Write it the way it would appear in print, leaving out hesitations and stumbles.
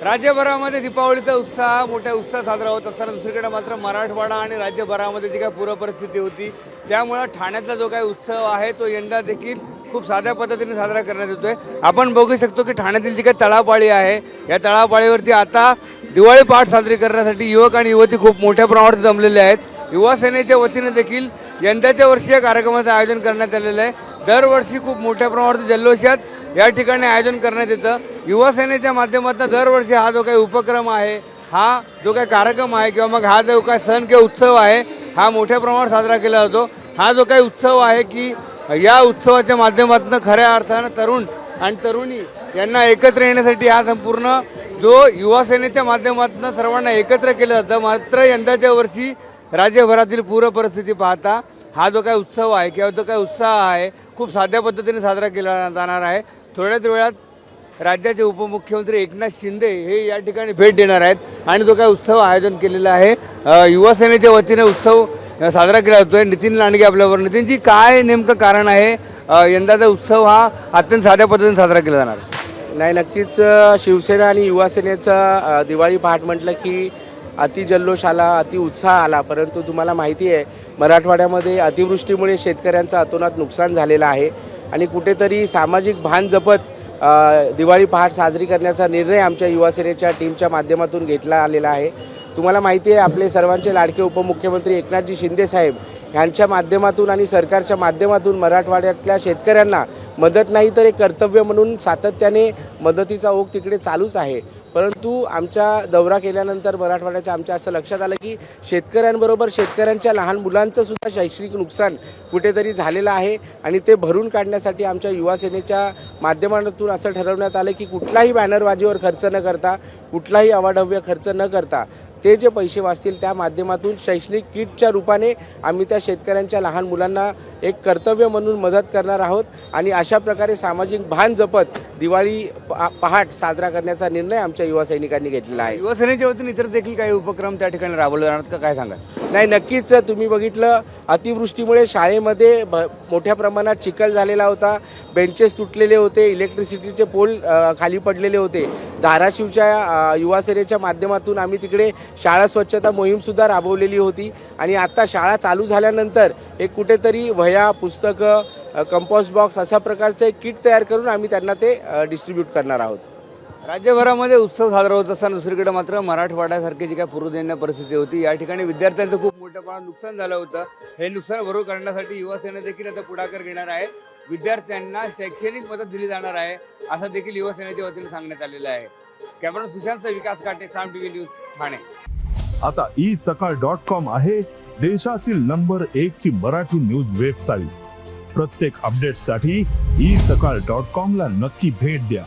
राज्यभरामध्ये दीपावलीचा उत्साह मोठ्या उत्साह साजरा होत असताना दुसरीकडे मात्र मराठवाडा आणि राज्यभरामध्ये जी काही पूरपरिस्थिती होती त्यामुळे ठाण्यातला जो काही उत्सव आहे तो यंदा देखील खूप साध्या पद्धतीने साजरा करण्यात येतोय। आपण बघू शकतो की ठाण्यातील जी काही तळापाळी आहे या तळापाळीवरती आता दिवाळी पहाट साजरी करण्यासाठी युवक आणि युवती खूप मोठ्या प्रमाणात जमलेले आहेत। युवा सेनेच्या वतीने देखील यंदाच्या वर्षी या कार्यक्रमाचं आयोजन करण्यात आलेलं आहे। दरवर्षी खूप मोठ्या प्रमाणात जल्लोषात या ठिकाणी आयोजन करण्यात येतं। युवा सेनेच्या माध्यमातून दरवर्षी हा जो काही उपक्रम आहे, हा जो काही कार्यक्रम आहे किंवा मग हा जो काही सण किंवा उत्सव आहे हा मोठ्या प्रमाणात साजरा केला जातो। हा जो काही उत्सव आहे की या उत्सवाच्या माध्यमातून खऱ्या अर्थानं तरुण आणि तरुणी यांना एकत्र येण्यासाठी हा संपूर्ण जो युवा सेनेच्या माध्यमातून सर्वांना एकत्र केलं जातं। मात्र यंदाच्या वर्षी राज्यभरातील पूर परिस्थिती पाहता हा जो काही उत्सव आहे किंवा जो काही उत्साह आहे खूप साध्या पद्धतीने साजरा केला जाणार आहे। थोड्याच वेळात राज्याचे उपमुख्यमंत्री एकनाथ शिंदे हे या ठिकाणी भेट देणार आहेत आणि जो काही उत्सव आयोजन केलेला आहे युवा सेनेच्या वतीने उत्सव साजरा केला जातोय। नितीन लांडगे आपल्याबरोबर। नितीनजी, काय नेमकं कारण आहे यंदाचा उत्सव हा अत्यंत साध्या पद्धतीने साजरा केला जाणार? नाही, नक्कीच शिवसेना आणि युवा सेनेचा दिवाळी पहाट म्हटलं की अति जल्लोष आला, अति उत्साह आला। परंतु तुम्हाला माहिती आहे मराठवाड्यामध्ये अतिवृष्टीमुळे शेतकऱ्यांचं अतोनात नुकसान झालेलं आहे आणि कुठेतरी सामाजिक भान जपत दिवाळी पहाट साजरी करण्याचा निर्णय आमच्या युवा सेनेच्या टीमच्या माध्यमातून घेतला आलेला आहे। तुम्हाला माहिती आहे आपले सर्वांचे लाडके उपमुख्यमंत्री एकनाथजी शिंदे साहेब यांच्या माध्यमातून आणि सरकारच्या माध्यमातून मराठवाड्यातल्या शेतकऱ्यांना मदत नाही तर एक कर्तव्य म्हणून सातत्याने मदतीचा ओघ तिकडे चालूच आहे। परंतु आमच्या दौरा केल्यानंतर मराठवाड्याच्या आमच्या असं लक्षात आलं की शेतकऱ्यांबरोबर शेतकऱ्यांच्या लहान मुलांचं सुद्धा शैक्षणिक नुकसान कुठेतरी झालेलं आहे आणि ते भरून काढण्यासाठी आमच्या युवा सेनेच्या माध्यमातून असं ठरवण्यात आलं की कुठलाही बॅनरबाजीवर खर्च न करता, कुठलाही अवाढव्य खर्च न करता ते जे पैसे वाचतील त्या माध्यमातून शैक्षणिक किटच्या रूपाने आम्ही त्या शेतकऱ्यांच्या लहान मुलांना एक कर्तव्य म्हणून मदत करणार आहोत आणि अशा प्रकारे सामाजिक भान जपत दिवाळी पहाट साजरा करण्याचा निर्णय आमच्या युवा सैनिकांनी घेतलेला आहे। युवा सेनेच्या वतीने इतर देखील काही उपक्रम त्या ठिकाणी राबवले जाणार का, काय सांगा? नाही, नक्कीच तुम्ही बघितलं अतिवृष्टीमुळे शाळेमध्ये मोठ्या प्रमाणात चिखल झालेला होता, बेंचेस तुटलेले होते, इलेक्ट्रिसिटीचे पोल खाली पडलेले होते। धाराशिवच्या युवा सेनेच्या माध्यमातून आम्ही तिकडे शाळा स्वच्छता मोहीमसुद्धा राबवलेली होती आणि आता शाळा चालू झाल्यानंतर एक कुठेतरी वह्या, पुस्तकं, कंपोस्ट बॉक्स अशा प्रकारचं एक किट तयार करून आम्ही त्यांना ते डिस्ट्रीब्यूट करणार आहोत। राज्यभरामध्ये उत्सव साजरा होत असताना दुसरीकडे मात्र मराठवाड्यासारखी जी काय पूरजन्य परिस्थिती होती या ठिकाणी विद्यार्थ्यांचं खूप मोठ्या प्रमाणात नुकसान झालं होतं। हे नुकसान भरून करण्यासाठी युवा सेना देखील आता पुढाकार घेणार आहे। विद्यार्थ्यांना शैक्षणिक मदत दिली जाणार आहे असं देखील युवा सेनेच्या वतीने सांगण्यात आलेलं आहे। कॅमेरा सुशांत विकास काटे, साम टीव्ही न्यूज, ठाणे। आता isakal.com आहे देशातील नंबर 1 ची मराठी न्यूज वेबसाईट। प्रत्येक अपडेटसाठी isakal.com ला नक्की भेट द्या।